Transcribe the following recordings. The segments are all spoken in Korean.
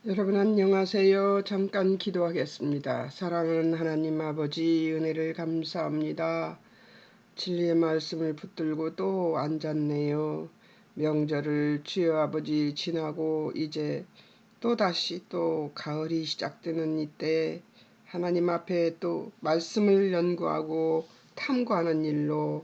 여러분 안녕하세요. 잠깐 기도하겠습니다. 사랑하는 하나님 아버지 은혜를 감사합니다. 진리의 말씀을 붙들고 또 앉았네요. 명절을 주여 아버지 지나고 이제 또다시 또 가을이 시작되는 이때 하나님 앞에 또 말씀을 연구하고 탐구하는 일로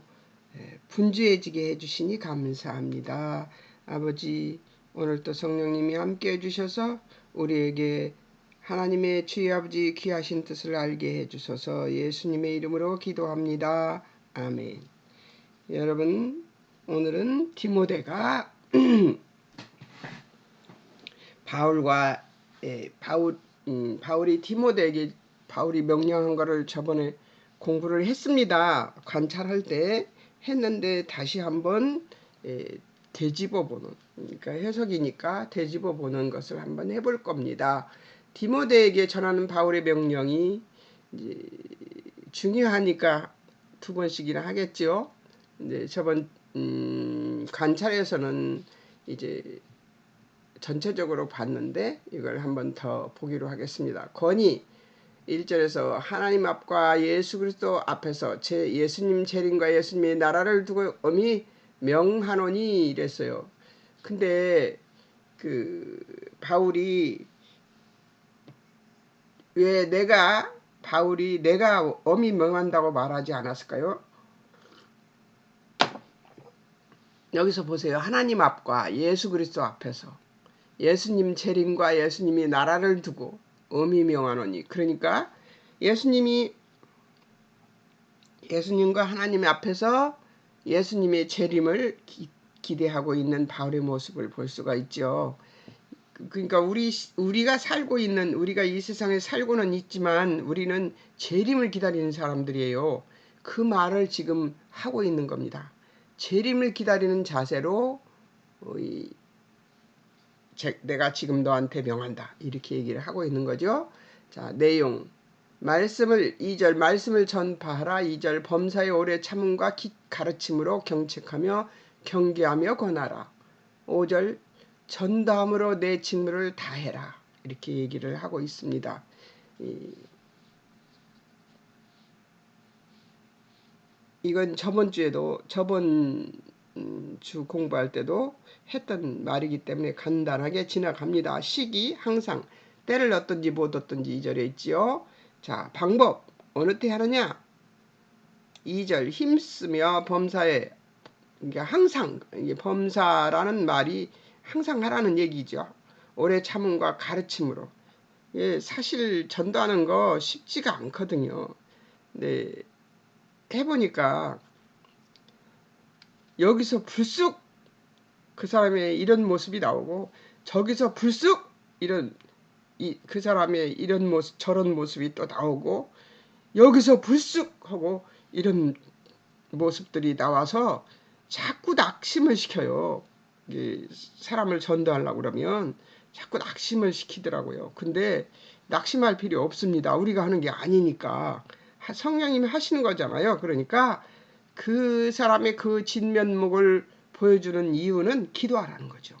분주해지게 해주시니 감사합니다. 아버지 오늘 또 성령님이 함께 해주셔서 우리에게 하나님의 주의 아버지 귀하신 뜻을 알게 해주소서. 예수님의 이름으로 기도합니다. 아멘. 여러분 오늘은 디모데가 바울과 바울이 디모데에게 바울이 명령한 것을 저번에 공부를 했습니다. 관찰할 때 했는데 다시 한번 되짚어 보는, 그러니까 해석이니까 되짚어 보는 것을 한번 해볼 겁니다. 디모데에게 전하는 바울의 명령이 이제 중요하니까 두 번씩이나 하겠죠. 이제 저번 관찰에서는 이제 전체적으로 봤는데 이걸 한번 더 보기로 하겠습니다. 권위 1절에서 하나님 앞과 예수 그리스도 앞에서 제 예수님 재림과 예수님의 나라를 두고 엄히 명하노니 이랬어요. 근데 그 바울이 왜 바울이 내가 엄히 명한다고 말하지 않았을까요? 여기서 보세요. 하나님 앞과 예수 그리스도 앞에서 예수님 재림과 예수님이 나라를 두고 엄히 명하노니, 그러니까 예수님과 하나님 앞에서 예수님의 재림을 기대하고 있는 바울의 모습을 볼 수가 있죠. 그러니까 우리가 살고 있는, 우리가 이 세상에 살고는 있지만 우리는 재림을 기다리는 사람들이에요. 그 말을 지금 하고 있는 겁니다. 재림을 기다리는 자세로 내가 지금 너한테 명한다, 이렇게 얘기를 하고 있는 거죠. 자, 내용 말씀을 2절 말씀을 전파하라. 2절 범사의 오래 참음과 가르침으로 경책하며 경계하며 권하라. 5절 전담으로 내 직무를 다해라, 이렇게 얘기를 하고 있습니다. 이건 저번 주 공부할 때도 했던 말이기 때문에 간단하게 지나갑니다. 시기 항상 때를 얻든지 못 얻든지 2절에 있지요. 자, 방법 어느 때 하느냐? 2절 힘쓰며 범사에, 그러니까 항상, 범사라는 말이 항상 하라는 얘기죠. 오래 참음과 가르침으로. 사실 전도하는 거 쉽지가 않거든요. 네, 해보니까 여기서 불쑥 그 사람의 이런 모습이 나오고, 저기서 불쑥 그 사람의 이런 모습 저런 모습이 또 나오고, 여기서 불쑥 하고 이런 모습들이 나와서 자꾸 낙심을 시켜요. 사람을 전도하려고 그러면 자꾸 낙심을 시키더라고요. 근데 낙심할 필요 없습니다. 우리가 하는 게 아니니까 성령님이 하시는 거잖아요. 그러니까 그 사람의 그 진면목을 보여주는 이유는 기도하라는 거죠.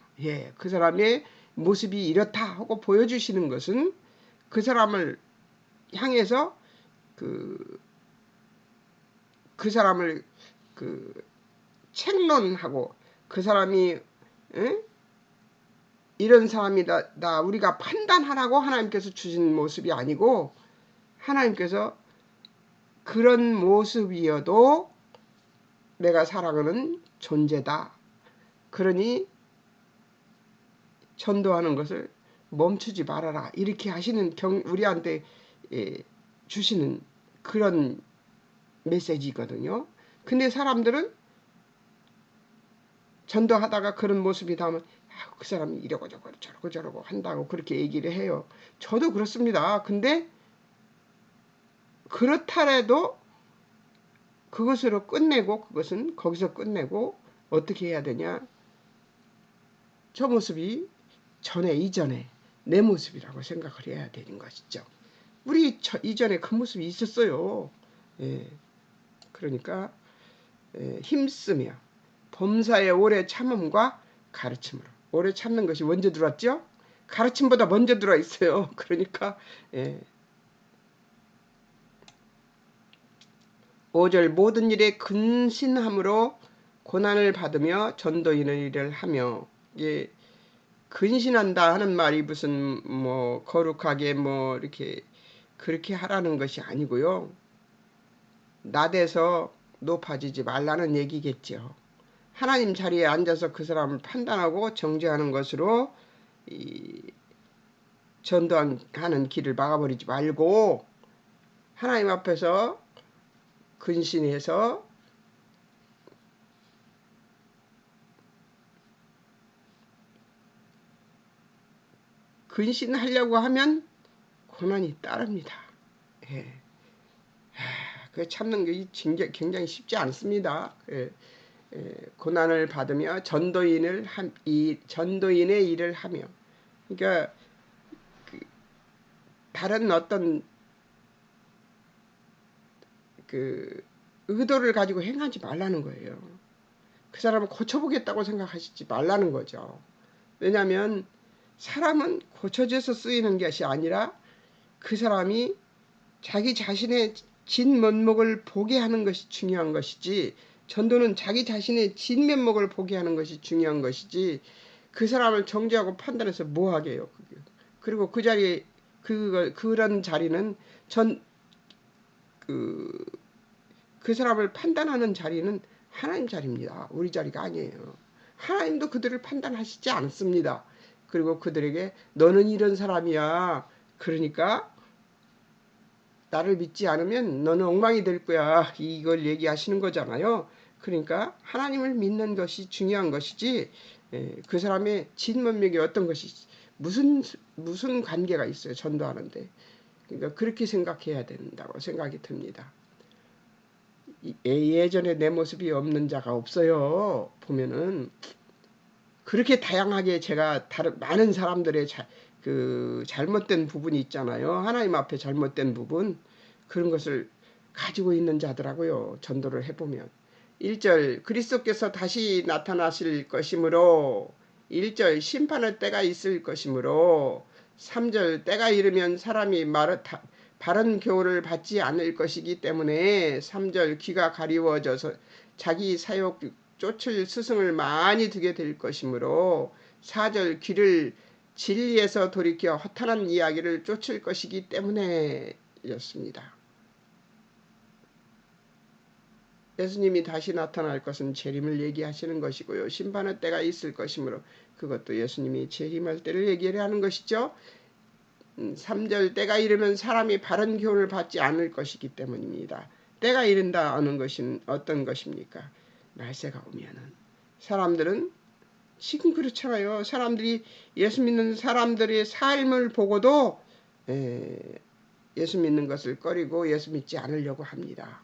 그 사람의 모습이 이렇다 하고 보여주시는 것은 그 사람을 향해서 그 사람을 책론하고, 그 사람이 이런 사람이다 우리가 판단하라고 하나님께서 주신 모습이 아니고, 하나님께서 그런 모습이어도 내가 사랑하는 존재다, 그러니 전도하는 것을 멈추지 말아라, 이렇게 하시는 우리한테 주시는 그런 메시지거든요. 근데 사람들은 전도하다가 그런 모습이 나오면 그 사람이 이러고 저러고 한다고 그렇게 얘기를 해요. 저도 그렇습니다. 근데 그렇다래도 그것은 거기서 끝내고 어떻게 해야 되냐? 저 모습이 이전에 내 모습이라고 생각을 해야 되는 것이죠. 우리 이전에 그 모습이 있었어요. 그러니까 힘쓰며 범사의 오래 참음과 가르침으로. 오래 참는 것이 언제 들어왔죠? 가르침보다 먼저 들어있어요. 그러니까 5절 모든 일에 근신함으로 고난을 받으며 전도인의 일을 하며. 이게 근신한다 하는 말이 무슨 뭐 거룩하게 뭐 이렇게 그렇게 하라는 것이 아니고요. 나대서 높아지지 말라는 얘기겠죠. 하나님 자리에 앉아서 그 사람을 판단하고 정죄하는 것으로 이 전도하는 길을 막아버리지 말고 하나님 앞에서 근신해서 근신하려고 하면 고난이 따릅니다. 예. 그 참는 게 굉장히 쉽지 않습니다. 고난을 받으며 전도인의 일을 하며. 그러니까 다른 어떤 그 의도를 가지고 행하지 말라는 거예요. 그 사람을 고쳐보겠다고 생각하시지 말라는 거죠. 왜냐하면 사람은 고쳐져서 쓰이는 것이 아니라 그 사람이 자기 자신의 진면목을 보게 하는 것이 중요한 것이지, 전도는 자기 자신의 진면목을 보게 하는 것이 중요한 것이지 그 사람을 정죄하고 판단해서 뭐 하게요. 그리고 그 자리 그런 자리는 그 사람을 판단하는 자리는 하나님 자리입니다. 우리 자리가 아니에요. 하나님도 그들을 판단하시지 않습니다. 그리고 그들에게 너는 이런 사람이야. 그러니까 나를 믿지 않으면 너는 엉망이 될 거야. 이걸 얘기하시는 거잖아요. 그러니까 하나님을 믿는 것이 중요한 것이지 그 사람의 진면목이 어떤 것이 무슨 관계가 있어요. 전도하는데. 그러니까 그렇게 생각해야 된다고 생각이 듭니다. 예전에 내 모습이 없는 자가 없어요. 보면은 그렇게 다양하게 제가 많은 사람들의 잘못된 부분이 있잖아요. 하나님 앞에 잘못된 부분, 그런 것을 가지고 있는 자더라고요. 전도를 해보면. 1절 그리스도께서 다시 나타나실 것이므로, 1절 심판의 때가 있을 것이므로, 3절 때가 이르면 사람이 바른 교훈을 받지 않을 것이기 때문에, 3절 귀가 가리워져서 자기 사욕 쫓을 스승을 많이 두게 될 것이므로, 4절 귀를 진리에서 돌이켜 허탄한 이야기를 쫓을 것이기 때문에 였습니다. 예수님이 다시 나타날 것은 재림을 얘기하시는 것이고요. 심판의 때가 있을 것이므로 그것도 예수님이 재림할 때를 얘기하는 것이죠. 3절 때가 이르면 사람이 바른 교훈을 받지 않을 것이기 때문입니다. 때가 이른다는 것은 어떤 것입니까? 말세가 오면은 사람들은 지금 그렇잖아요. 사람들이 예수 믿는 사람들의 삶을 보고도 예수 믿는 것을 꺼리고 예수 믿지 않으려고 합니다.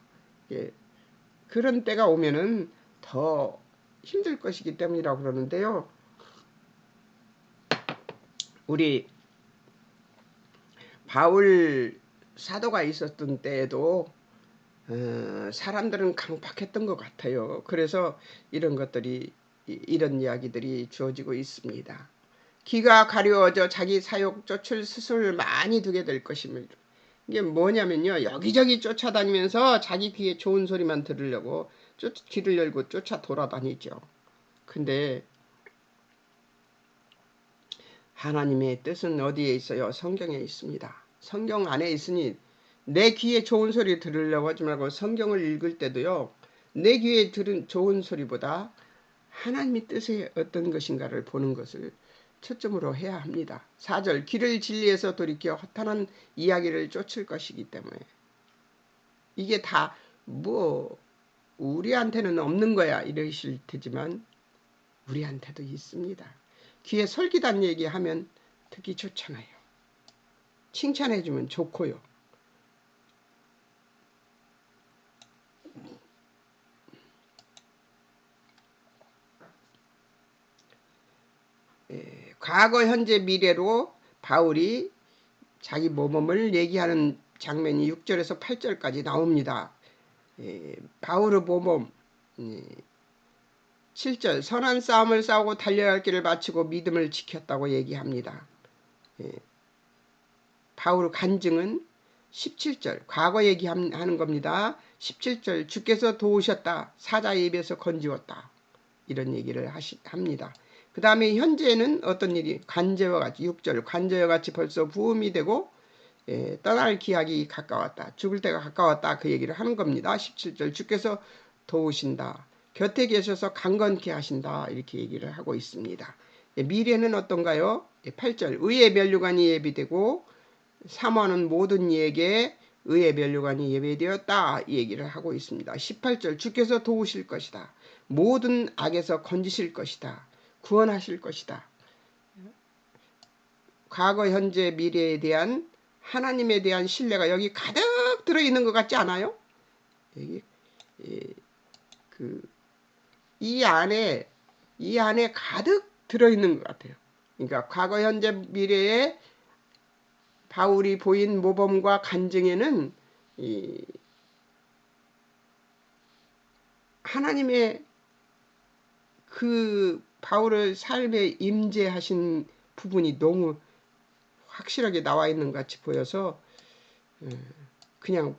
그런 때가 오면은 더 힘들 것이기 때문이라고 그러는데요. 우리 바울 사도가 있었던 때에도 사람들은 강팍했던 것 같아요. 그래서 이런 이야기들이 주어지고 있습니다. 귀가 가려워져 자기 사욕 쫓을 스승을 많이 두게 될 것입니다. 이게 뭐냐면요. 여기저기 쫓아다니면서 자기 귀에 좋은 소리만 들으려고 귀를 열고 쫓아 돌아다니죠. 근데 하나님의 뜻은 어디에 있어요? 성경에 있습니다. 성경 안에 있으니 내 귀에 좋은 소리 들으려고 하지 말고 성경을 읽을 때도요. 내 귀에 들은 좋은 소리보다 하나님의 뜻이 어떤 것인가를 보는 것을 초점으로 해야 합니다. 4절 귀를 진리에서 돌이켜 허탄한 이야기를 쫓을 것이기 때문에. 이게 다 뭐 우리한테는 없는 거야 이러실 테지만 우리한테도 있습니다. 귀에 솔깃한 얘기하면 듣기 좋잖아요. 칭찬해주면 좋고요. 과거, 현재, 미래로 바울이 자기 모범을 얘기하는 장면이 6절에서 8절까지 나옵니다. 바울의 모범 7절 선한 싸움을 싸우고 달려야 할 길을 마치고 믿음을 지켰다고 얘기합니다. 예, 바울 간증은 17절 과거 얘기하는 겁니다. 17절 주께서 도우셨다. 사자의 입에서 건지웠다. 이런 얘기를 합니다. 그 다음에 현재는 어떤 일이 관제와 같이 6절 관제와 같이 벌써 부음이 되고 떠날 기약이 가까웠다. 죽을 때가 가까웠다. 그 얘기를 하는 겁니다. 17절 주께서 도우신다. 곁에 계셔서 강건케 하신다. 이렇게 얘기를 하고 있습니다. 미래는 어떤가요? 8절 의의 면류관이 예비되고 사모하는 모든 이에게 의의 면류관이 예배되었다. 이 얘기를 하고 있습니다. 18절 주께서 도우실 것이다. 모든 악에서 건지실 것이다. 구원하실 것이다. 과거, 현재, 미래에 대한 하나님에 대한 신뢰가 여기 가득 들어있는 것 같지 않아요? 여기 이 안에 가득 들어있는 것 같아요. 그러니까 과거, 현재, 미래에 바울이 보인 모범과 간증에는 이 하나님의 그 바울의 삶에 임재하신 부분이 너무 확실하게 나와 있는 것 같이 보여서 그냥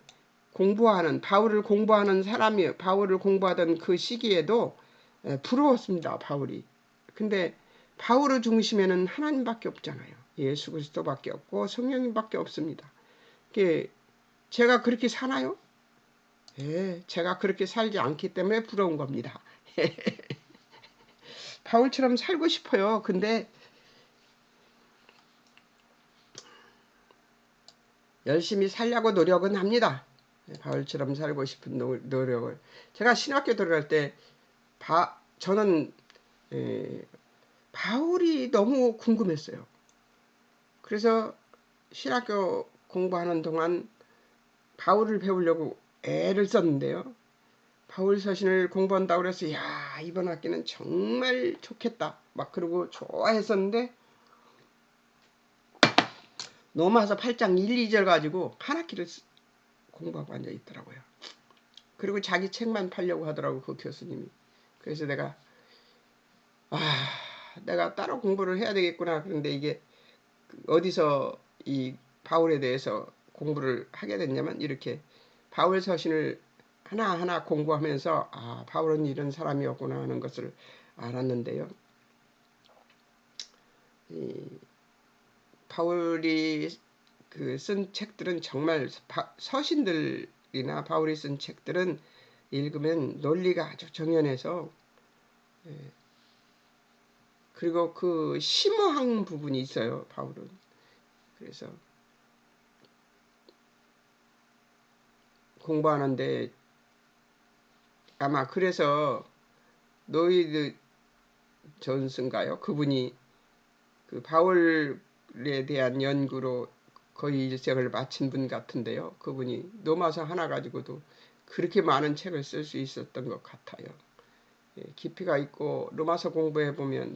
공부하는 바울을 공부하는 사람이 바울을 공부하던 그 시기에도 부러웠습니다. 바울이. 근데 바울의 중심에는 하나님밖에 없잖아요. 예수 그리스도밖에 없고 성령님밖에 없습니다. 제가 그렇게 사나요? 제가 그렇게 살지 않기 때문에 부러운 겁니다. 바울처럼 살고 싶어요. 근데 열심히 살려고 노력은 합니다. 바울처럼 살고 싶은 노력을. 제가 신학교 들어갈 때 저는 바울이 너무 궁금했어요. 그래서 신학교 공부하는 동안 바울을 배우려고 애를 썼는데요. 바울 서신을 공부한다고 그래서 야 이번 학기는 정말 좋겠다 막 그러고 좋아했었는데 로마서 8장 1, 2절 가지고 한 학기를 공부하고 앉아 있더라고요. 그리고 자기 책만 팔려고 하더라고 그 교수님이. 그래서 내가 내가 따로 공부를 해야 되겠구나. 그런데 이게 어디서 이 바울에 대해서 공부를 하게 됐냐면 이렇게 바울 서신을 하나하나 공부하면서 바울은 이런 사람이었구나 하는 것을 알았는데요. 바울이 쓴 책들은 정말 서신들이나 바울이 쓴 책들은 읽으면 논리가 아주 정연해서 그리고 그 심오한 부분이 있어요. 바울은. 그래서 공부하는데 아마 그래서 노이드 존슨가요? 그분이 그 바울에 대한 연구로 거의 일생을 마친 분 같은데요. 그분이 로마서 하나 가지고도 그렇게 많은 책을 쓸 수 있었던 것 같아요. 깊이가 있고 로마서 공부해 보면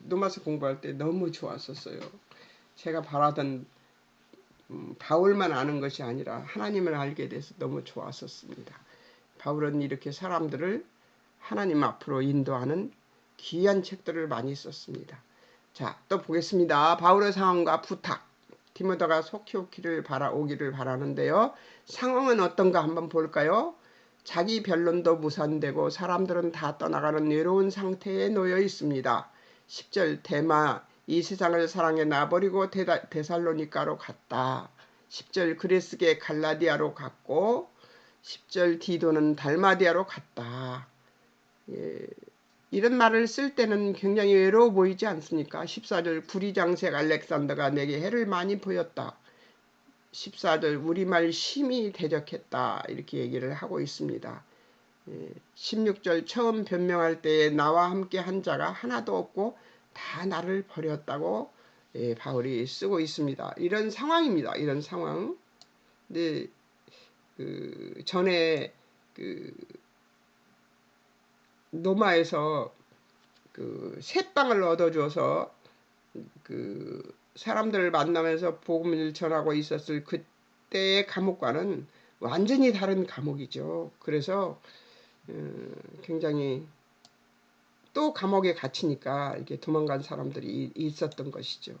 로마서 공부할 때 너무 좋았었어요. 제가 바라던 바울만 아는 것이 아니라 하나님을 알게 돼서 너무 좋았었습니다. 바울은 이렇게 사람들을 하나님 앞으로 인도하는 귀한 책들을 많이 썼습니다. 자, 또 보겠습니다. 바울의 상황과 부탁. 디모데가 속히 오기를 바라는데요. 상황은 어떤가 한번 볼까요? 자기 변론도 무산되고 사람들은 다 떠나가는 외로운 상태에 놓여 있습니다. 10절 데마 이 세상을 사랑해 놔버리고 데살로니가로 갔다. 10절 그레스게 갈라디아로 갔고 10절 디도는 달마디아로 갔다. 이런 말을 쓸 때는 굉장히 외로워 보이지 않습니까? 14절 구리장색 알렉산더가 내게 해를 많이 보였다. 14절 우리말 심히 대적했다. 이렇게 얘기를 하고 있습니다. 16절 처음 변명할 때에 나와 함께 한 자가 하나도 없고 다 나를 버렸다고 바울이 쓰고 있습니다. 이런 상황입니다. 이런 상황. 근데 전에 로마에서 새빵을 얻어줘서 사람들을 만나면서 복음을 전하고 있었을 그때의 감옥과는 완전히 다른 감옥이죠. 그래서 굉장히 또 감옥에 갇히니까 이렇게 도망간 사람들이 있었던 것이죠.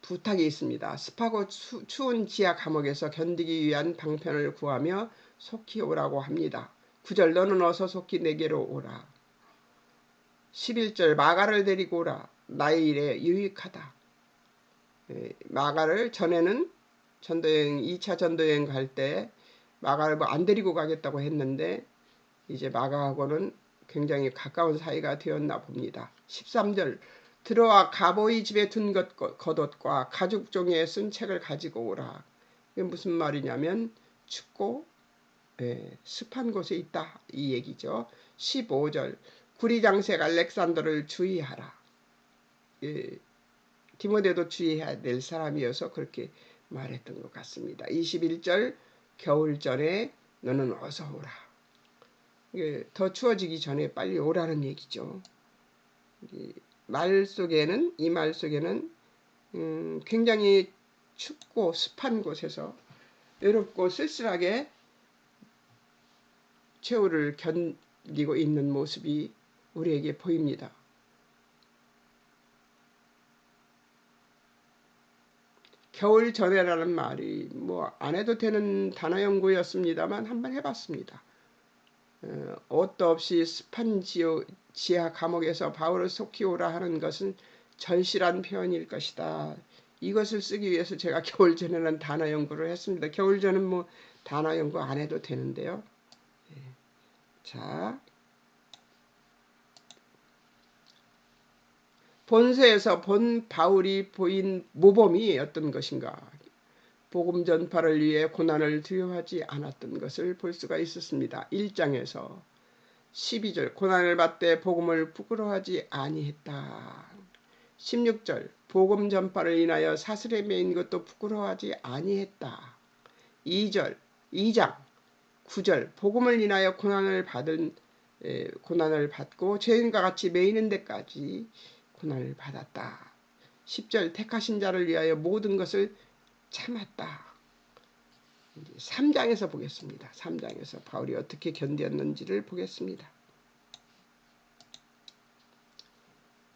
부탁이 있습니다. 습하고 추운 지하 감옥에서 견디기 위한 방편을 구하며 속히 오라고 합니다. 9절 너는 어서 속히 내게로 오라. 11절 마가를 데리고 오라. 나의 일에 유익하다. 마가를 전에는 전도여행 2차 전도여행 갈 때 마가를 뭐 안 데리고 가겠다고 했는데 이제 마가하고는 굉장히 가까운 사이가 되었나 봅니다. 13절 들어와 가보이 집에 둔 겉옷과 가죽 종이에 쓴 책을 가지고 오라. 이게 무슨 말이냐면 춥고 습한 곳에 있다 이 얘기죠. 15절 구리장색 알렉산더를 주의하라. 디모데도 주의해야 될 사람이어서 그렇게 말했던 것 같습니다. 21절 겨울 전에 너는 어서 오라. 더 추워지기 전에 빨리 오라는 얘기죠. 이 말 속에는 굉장히 춥고 습한 곳에서 외롭고 쓸쓸하게 최후를 견디고 있는 모습이 우리에게 보입니다. 겨울 전에라는 말이 뭐 안 해도 되는 단어 연구였습니다만 한번 해봤습니다. 옷도 없이 습한 지하 감옥에서 바울을 속히 오라 하는 것은 절실한 표현일 것이다. 이것을 쓰기 위해서 제가 겨울 전에는 단어 연구를 했습니다. 겨울 전은 뭐 단어 연구 안 해도 되는데요. 자, 본서에서 본 바울이 보인 모범이 어떤 것인가? 복음 전파를 위해 고난을 두려워하지 않았던 것을 볼 수가 있었습니다. 1장에서 12절 고난을 받되 복음을 부끄러워하지 아니했다. 16절 복음 전파를 인하여 사슬에 매인 것도 부끄러워하지 아니했다. 2장 9절 복음을 인하여 고난을 받고 죄인과 같이 매이는 데까지 고난을 받았다. 10절 택하신 자를 위하여 모든 것을 참았다. 3장에서 보겠습니다. 3장에서 바울이 어떻게 견뎠는지를 보겠습니다.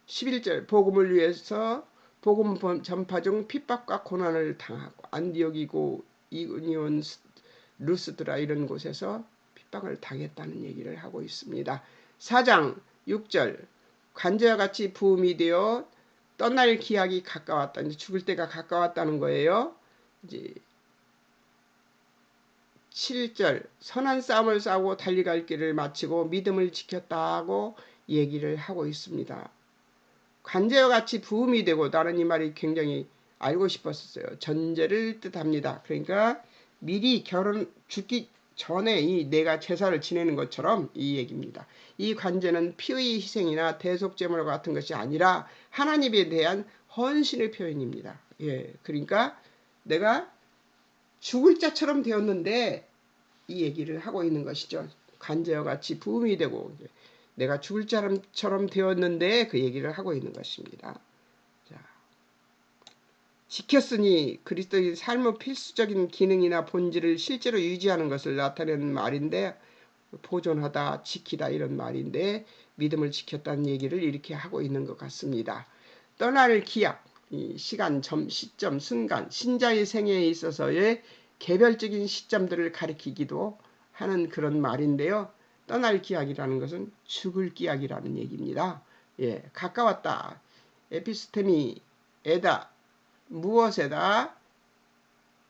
11절 복음을 위해서 복음 전파 중 핍박과 고난을 당하고 안디옥이고 이고니온 루스드라 이런 곳에서 핍박을 당했다는 얘기를 하고 있습니다. 4장 6절 관제와 같이 부음이 되어 떠날 기약이 가까웠다. 이제 죽을 때가 가까웠다는 거예요. 이제 7절 선한 싸움을 싸우고 달려갈 길을 마치고 믿음을 지켰다고 얘기를 하고 있습니다. 관제와 같이 부음이 되고 나는 이 말이 굉장히 알고 싶었어요. 전제를 뜻합니다. 그러니까 미리 죽기 전에 내가 제사를 지내는 것처럼 이 얘기입니다. 이 관제는 피의 희생이나 대속제물 같은 것이 아니라 하나님에 대한 헌신의 표현입니다. 그러니까 내가 죽을 자처럼 되었는데 이 얘기를 하고 있는 것이죠. 관제와 같이 부음이 되고 내가 죽을 자처럼 되었는데 그 얘기를 하고 있는 것입니다. 자, 지켰으니 그리스도의 삶의 필수적인 기능이나 본질을 실제로 유지하는 것을 나타내는 말인데 보존하다, 지키다 이런 말인데 믿음을 지켰다는 얘기를 이렇게 하고 있는 것 같습니다. 떠날 기약, 시간, 시점, 순간, 신자의 생애에 있어서의 개별적인 시점들을 가리키기도 하는 그런 말인데요. 떠날 기약이라는 것은 죽을 기약이라는 얘기입니다. 가까웠다. 에피스테미, 에다, 무엇에다,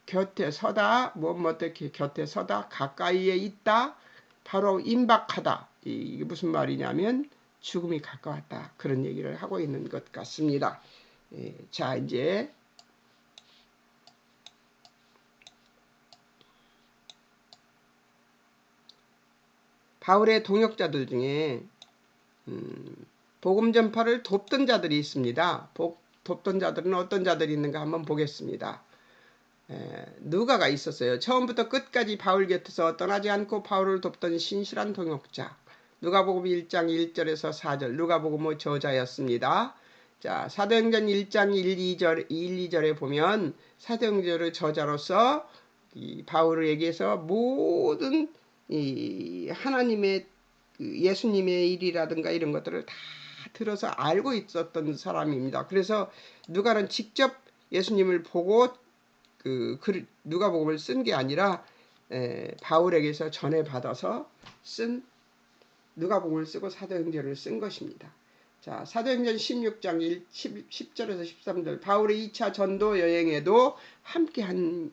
곁에 서다, 어떻게 곁에 서다, 가까이에 있다, 바로 임박하다. 이게 무슨 말이냐면 죽음이 가까웠다. 그런 얘기를 하고 있는 것 같습니다. 자, 이제 바울의 동역자들 중에 복음 전파를 돕던 자들이 있습니다. 돕던 자들은 어떤 자들이 있는가 한번 보겠습니다. 누가가 있었어요. 처음부터 끝까지 바울 곁에서 떠나지 않고 바울을 돕던 신실한 동역자. 누가복음 1장 1절에서 4절 누가복음의 저자였습니다. 자, 사도행전 1장 1, 2절에 보면 사도행전의 저자로서 바울에게서 모든 하나님의 예수님의 일이라든가 이런 것들을 다 들어서 알고 있었던 사람입니다. 그래서 누가는 직접 예수님을 보고 누가복음을 쓴 게 아니라 바울에게서 전해받아서 쓴 누가복음을 쓰고 사도행전을 쓴 것입니다. 자, 사도행전 16장 10절에서 13절 바울의 2차 전도 여행에도 함께한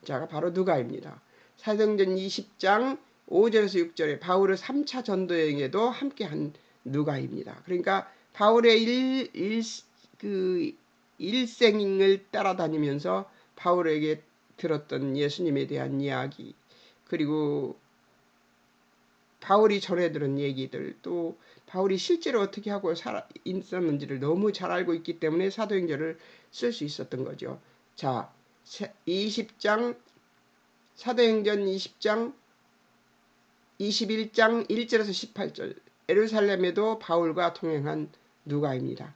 자가 바로 누가입니다. 사도행전 20장 5절에서 6절에 바울의 3차 전도 여행에도 함께한 누가입니다. 그러니까 바울의 일생을 따라다니면서 바울에게 들었던 예수님에 대한 이야기, 그리고 바울이 전해 들은 얘기들, 또 바울이 실제로 어떻게 하고 있었는지를 너무 잘 알고 있기 때문에 사도행전을 쓸 수 있었던 거죠. 자, 20장 사도행전 20장 21장 1절에서 18절 예루살렘에도 바울과 동행한 누가입니다.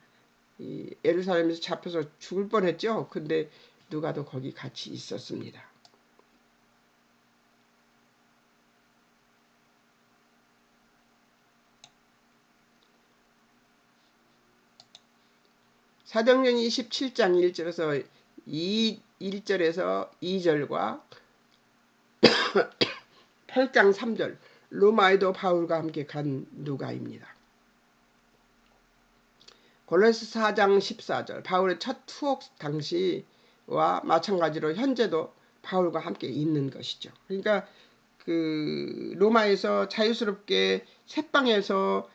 예루살렘에서 잡혀서 죽을 뻔했죠. 근데 누가도 거기 같이 있었습니다. 사도행전 27장 1절에서 1절에서 2절과 8장 3절 로마에도 바울과 함께 간 누가입니다. 골로새 4장 14절 바울의 첫 투옥 당시와 마찬가지로 현재도 바울과 함께 있는 것이죠. 그러니까 로마에서 자유스럽게 새방에서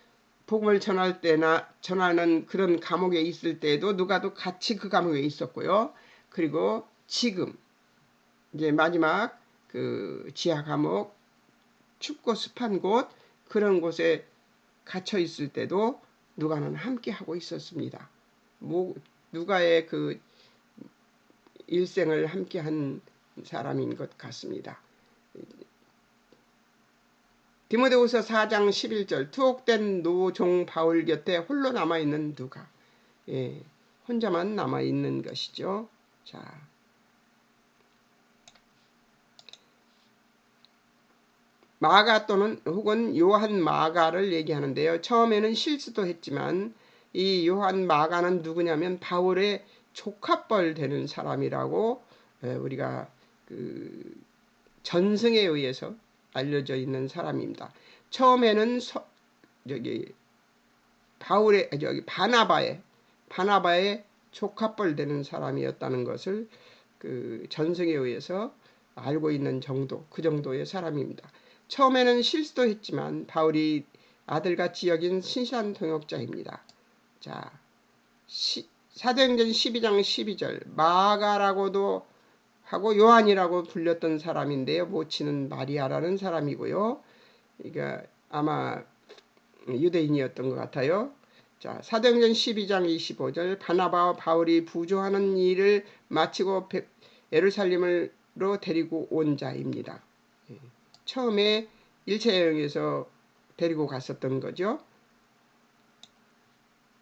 복음을 전할 때나 전하는 그런 감옥에 있을 때에도 누가도 같이 그 감옥에 있었고요. 그리고 지금 이제 마지막 지하 감옥, 춥고 습한 곳, 그런 곳에 갇혀 있을 때도 누가는 함께 하고 있었습니다. 누가의 일생을 함께 한 사람인 것 같습니다. 디모데후서 4장 11절 투옥된 노종 바울 곁에 홀로 남아있는 누가, 혼자만 남아있는 것이죠. 자, 마가 또는 혹은 요한 마가를 얘기하는데요. 처음에는 실수도 했지만 이 요한 마가는 누구냐면 바울의 조카뻘 되는 사람이라고 우리가 전승에 의해서 알려져 있는 사람입니다. 처음에는 바나바의 조카뻘 되는 사람이었다는 것을 전승에 의해서 알고 있는 정도, 그 정도의 사람입니다. 처음에는 실수도 했지만 바울이 아들같이 여긴 신실한 동역자입니다. 자, 사도행전 12장 12절 마가라고도 하고 요한이라고 불렸던 사람인데요. 모치는 마리아라는 사람이고요. 그러니까 아마 유대인이었던 것 같아요. 자, 사도행전 12장 25절 바나바와 바울이 부조하는 일을 마치고 예루살렘으로 데리고 온 자입니다. 처음에 1차 여행에서 데리고 갔었던 거죠.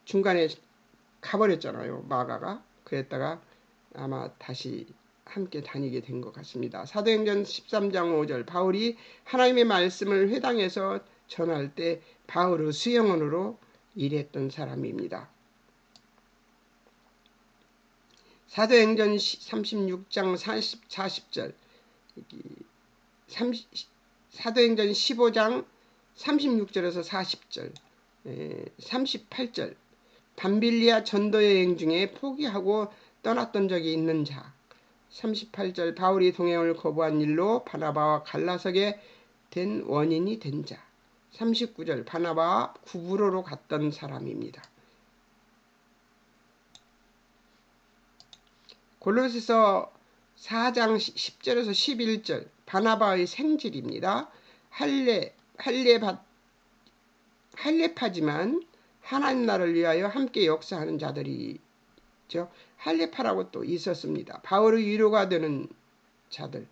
중간에 가버렸잖아요. 마가가. 그랬다가 아마 다시 함께 다니게 된 것 같습니다. 사도행전 13장 5절 바울이 하나님의 말씀을 회당에서 전할 때 바울의 수영원으로 일했던 사람입니다. 사도행전 36장 40절 사도행전 15장 36절에서 40절 38절 밤빌리아 전도여행 중에 포기하고 떠났던 적이 있는 자 38절 바울이 동행을 거부한 일로 바나바와 갈라서게 된 원인이 된 자 39절 바나바와 구브로로 갔던 사람입니다. 골로새서 4장 10절에서 11절 바나바의 생질입니다. 할례파지만 하나님 나라를 위하여 함께 역사하는 자들이죠. 할례파라고 또 있었습니다. 바울의 위로가 되는 자들.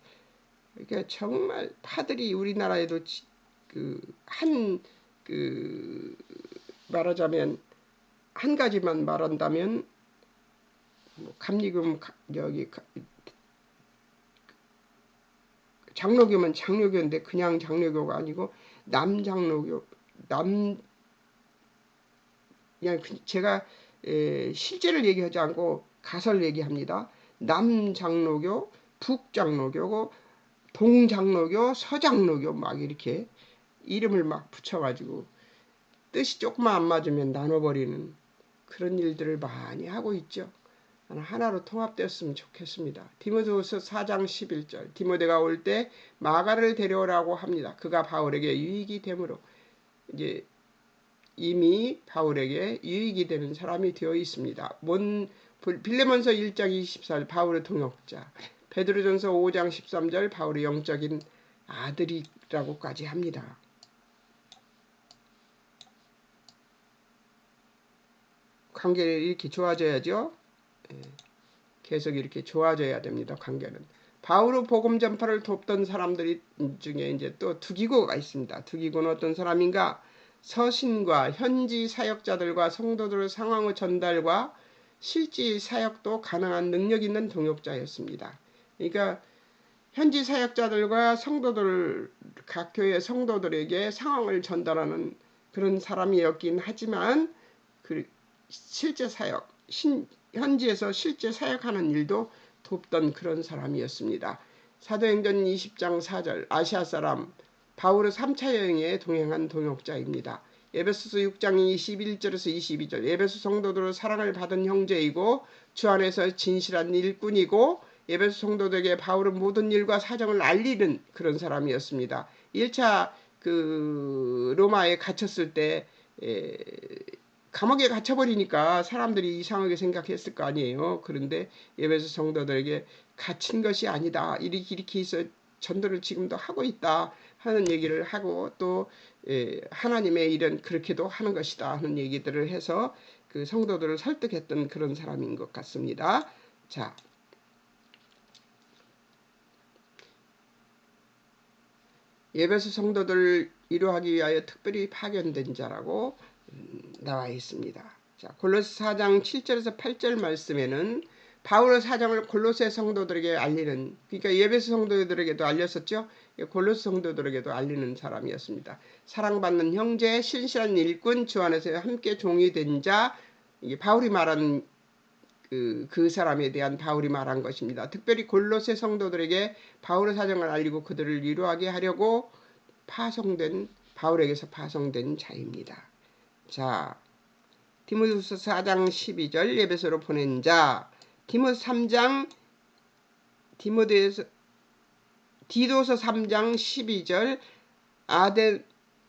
그러니까 정말 파들이 우리나라에도 말하자면 한 가지만 말한다면 감리금 장로교면 장로교인데 그냥 장로교가 아니고 남장로교 그냥 제가 실제를 얘기하지 않고 가설을 얘기합니다. 남장로교, 북장로교고 동장로교, 서장로교 막 이렇게 이름을 막 붙여가지고 뜻이 조금만 안 맞으면 나눠버리는 그런 일들을 많이 하고 있죠. 하나로 통합되었으면 좋겠습니다. 디모데후서 4장 11절 디모데가 올 때 마가를 데려오라고 합니다. 그가 바울에게 유익이 되므로 이제 이미 바울에게 유익이 되는 사람이 되어 있습니다. 빌레몬서 1장 24절 바울의 동역자, 베드로전서 5장 13절 바울의 영적인 아들이라고까지 합니다. 관계를 이렇게 좋아져야죠. 계속 이렇게 좋아져야 됩니다. 관계는. 바울의 복음 전파를 돕던 사람들 중에 이제 또 두기고가 있습니다. 두기고는 어떤 사람인가? 서신과 현지 사역자들과 성도들의 상황의 전달과 실지 사역도 가능한 능력 있는 동역자였습니다. 그러니까 현지 사역자들과 성도들, 각 교회 성도들에게 상황을 전달하는 그런 사람이었긴 하지만 그 실제 사역, 현지에서 실제 사역하는 일도 돕던 그런 사람이었습니다. 사도행전 20장 4절 아시아 사람 바울의 3차 여행에 동행한 동역자입니다. 에베소서 6장 21절에서 22절 에베소 성도들의 사랑을 받은 형제이고 주 안에서 진실한 일꾼이고 에베소 성도들에게 바울의 모든 일과 사정을 알리는 그런 사람이었습니다. 1차 로마에 갇혔을 때 감옥에 갇혀버리니까 사람들이 이상하게 생각했을 거 아니에요. 그런데 에베소 성도들에게 갇힌 것이 아니다. 이렇게 해서 전도를 지금도 하고 있다 하는 얘기를 하고 또 하나님의 일은 그렇게도 하는 것이다 하는 얘기들을 해서 그 성도들을 설득했던 그런 사람인 것 같습니다. 자, 에베소 성도들을 위로하기 위하여 특별히 파견된 자라고 나와 있습니다. 자, 골로새 4장 7절에서 8절 말씀에는 바울의 사정을 골로새 성도들에게 알리는, 그러니까 에베소 성도들에게도 알렸었죠. 골로새 성도들에게도 알리는 사람이었습니다. 사랑받는 형제, 신실한 일꾼, 주 안에서 함께 종이 된 자, 이게 바울이 말한 그 사람에 대한 바울이 말한 것입니다. 특별히 골로새 성도들에게 바울의 사정을 알리고 그들을 위로하게 하려고 바울에게서 파송된 자입니다. 자, 디모데후서 4장 12절 에베소로 보낸 자, 디도서 3장 12절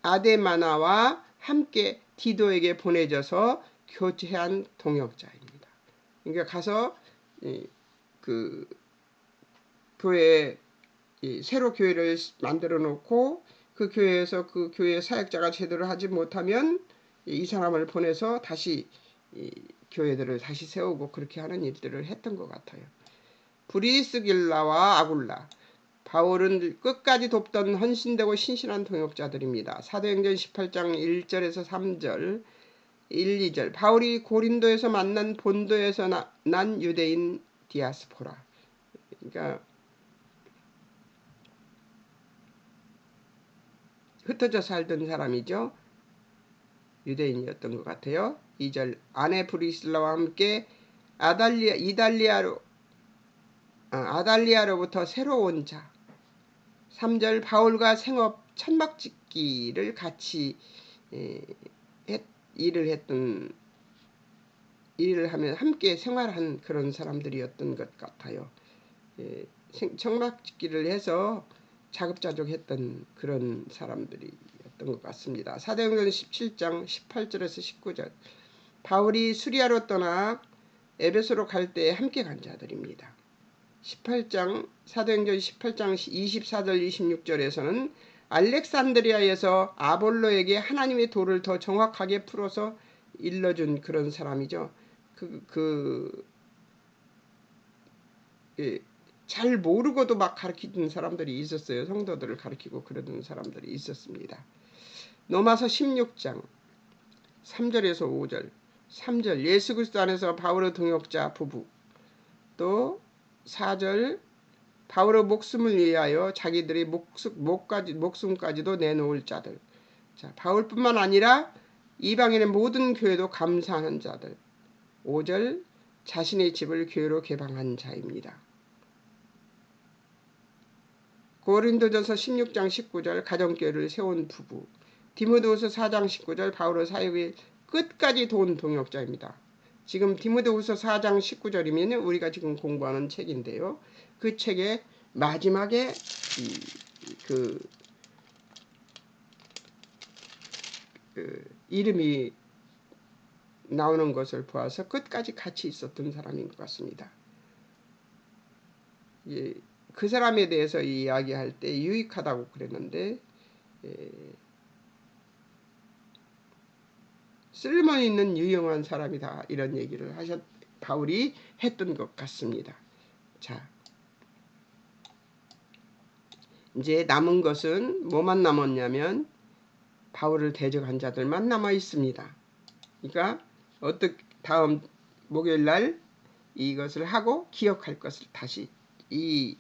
아데마나와 함께 디도에게 보내져서 교제한 동역자입니다. 그러니까 가서 그 교회 새로 교회를 만들어 놓고 그 교회에서 그 교회 사역자가 제대로 하지 못하면 이 사람을 보내서 다시 교회들을 다시 세우고 그렇게 하는 일들을 했던 것 같아요. 브리스길라와 아굴라, 바울은 끝까지 돕던 헌신되고 신실한 동역자들입니다. 사도행전 18장 1절에서 3절 1, 2절 바울이 고린도에서 만난 본도에서 난 유대인 디아스포라, 그러니까 흩어져 살던 사람이죠. 유대인이었던 것 같아요. 2절 아내 브리실라와 함께 아달리아로부터 새로 온 자. 3절 바울과 생업 천막짓기를 같이 일을 하며 함께 생활한 그런 사람들이었던 것 같아요. 천막짓기를 해서 자급자족했던 그런 사람들이었던 것 같습니다. 사도행전 17장 18절에서 19절 바울이 수리아로 떠나 에베소로 갈 때 함께 간 자들입니다. 사도행전 18장 24절 26절에서는 알렉산드리아에서 아볼로에게 하나님의 도를 더 정확하게 풀어서 일러준 그런 사람이죠. 잘 모르고도 막 가르치는 사람들이 있었어요. 성도들을 가르치고 그러던 사람들이 있었습니다. 로마서 16장 3절에서 5절 3절 예수 그리스도 안에서 바울의 동역자 부부, 또 4절 바울의 목숨을 위하여 자기들의 목숨까지도 내놓을 자들. 자, 바울뿐만 아니라 이방인의 모든 교회도 감사하는 자들. 5절 자신의 집을 교회로 개방한 자입니다. 고린도전서 16장 19절 가정교회를 세운 부부, 디모데후서 4장 19절 바울의 사역을 끝까지 도운 동역자입니다. 지금 디모데후서 4장 19절이면 우리가 지금 공부하는 책인데요. 그 책의 마지막에 그 이름이 나오는 것을 보아서 끝까지 같이 있었던 사람인 것 같습니다. 예, 그 사람에 대해서 이야기할 때 유익하다고 그랬는데 쓸모있는 유용한 사람이다 이런 얘기를 바울이 했던 것 같습니다. 자, 이제 남은 것은 뭐만 남았냐면 바울을 대적한 자들만 남아 있습니다. 그러니까 다음 목요일 날 이것을 하고 기억할 것을 다시 이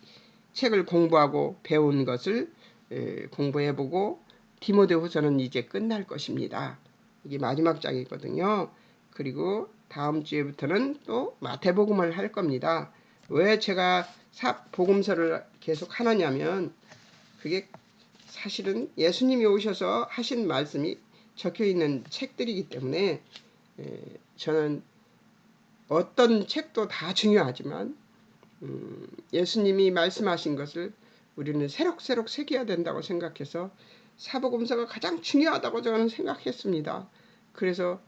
책을 공부하고 배운 것을 공부해보고 디모데후서는 이제 끝날 것입니다. 이게 마지막 장이거든요. 그리고 다음 주에부터는 또 마태복음을 할 겁니다. 왜 제가 복음서를 계속 하느냐면 그게 사실은 예수님이 오셔서 하신 말씀이 적혀 있는 책들이기 때문에 저는 어떤 책도 다 중요하지만 예수님이 말씀하신 것을 우리는 새록새록 새겨야 된다고 생각해서 사복음서가 가장 중요하다고 저는 생각했습니다. 그래서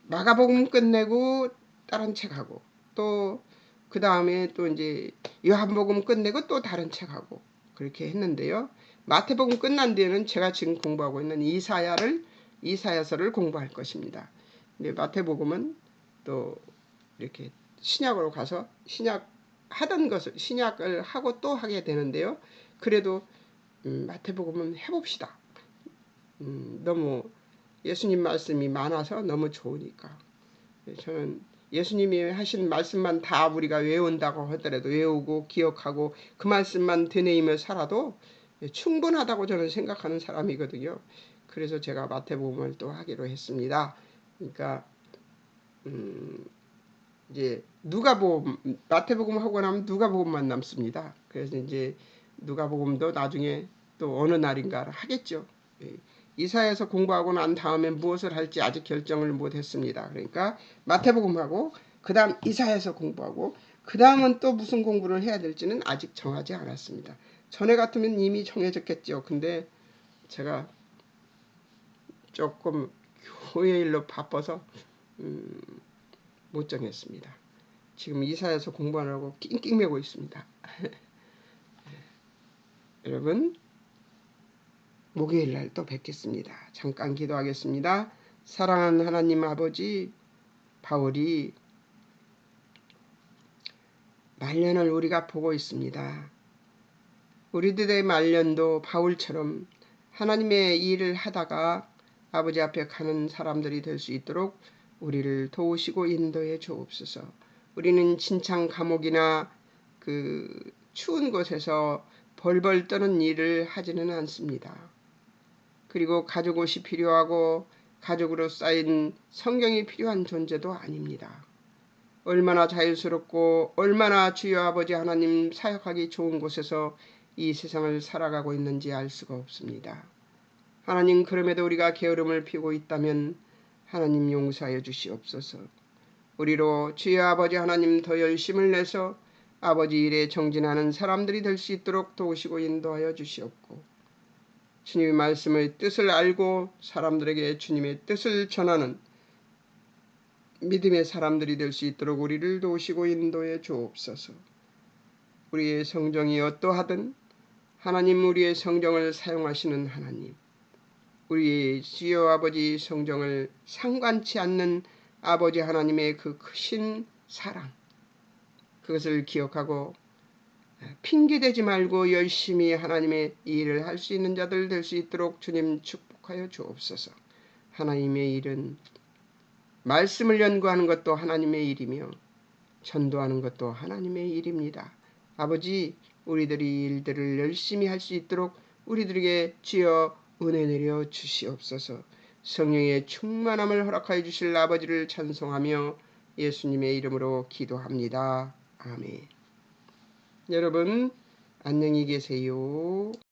마가복음 끝내고 다른 책하고 또 그 다음에 또 이제 요한복음 끝내고 또 다른 책하고 그렇게 했는데요. 마태복음 끝난 뒤에는 제가 지금 공부하고 있는 이사야서를 공부할 것입니다. 근데 마태복음은 또 이렇게 신약으로 가서 하던 것을 신약을 하고 또 하게 되는데요. 그래도 마태복음은 해봅시다. 너무 예수님 말씀이 많아서 너무 좋으니까. 저는 예수님이 하신 말씀만 다 우리가 외운다고 하더라도 외우고 기억하고 그 말씀만 되뇌이며 살아도 충분하다고 저는 생각하는 사람이거든요. 그래서 제가 마태복음을 또 하기로 했습니다. 그러니까 이제 마태복음 하고 나면 누가복음만 남습니다. 그래서 이제 누가복음도 나중에 또 어느 날인가 하겠죠. 이사야서 공부하고 난 다음에 무엇을 할지 아직 결정을 못했습니다. 그러니까 마태복음하고 그 다음 이사야서 공부하고 그 다음은 또 무슨 공부를 해야 될지는 아직 정하지 않았습니다. 전에 같으면 이미 정해졌겠죠. 근데 제가 조금 교회 일로 바빠서 못 정했습니다. 지금 이사야서 공부하느라고 낑낑매고 있습니다. 여러분 목요일 날 또 뵙겠습니다. 잠깐 기도하겠습니다. 사랑하는 하나님 아버지, 바울이 말년을 우리가 보고 있습니다. 우리들의 말년도 바울처럼 하나님의 일을 하다가 아버지 앞에 가는 사람들이 될 수 있도록 우리를 도우시고 인도해 주옵소서. 우리는 진창 감옥이나 그 추운 곳에서 벌벌 떠는 일을 하지는 않습니다. 그리고 가족옷이 필요하고 가족으로 쌓인 성경이 필요한 존재도 아닙니다. 얼마나 자유스럽고 얼마나 주여 아버지 하나님 사역하기 좋은 곳에서 이 세상을 살아가고 있는지 알 수가 없습니다. 하나님, 그럼에도 우리가 게으름을 피우고 있다면 하나님 용서하여 주시옵소서. 우리로 주여 아버지 하나님 더 열심을 내서 아버지 일에 정진하는 사람들이 될 수 있도록 도우시고 인도하여 주시옵고, 주님의 말씀의 뜻을 알고 사람들에게 주님의 뜻을 전하는 믿음의 사람들이 될 수 있도록 우리를 도우시고 인도해 주옵소서. 우리의 성정이 어떠하든 하나님, 우리의 성정을 사용하시는 하나님, 우리의 주여 아버지 성정을 상관치 않는 아버지 하나님의 그 크신 사랑, 그것을 기억하고 핑계대지 말고 열심히 하나님의 일을 할 수 있는 자들 될 수 있도록 주님 축복하여 주옵소서. 하나님의 일은 말씀을 연구하는 것도 하나님의 일이며 전도하는 것도 하나님의 일입니다. 아버지, 우리들이 일들을 열심히 할 수 있도록 우리들에게 주여 은혜 내려 주시옵소서. 성령의 충만함을 허락하여 주실 아버지를 찬송하며 예수님의 이름으로 기도합니다. 아멘. 여러분 안녕히 계세요.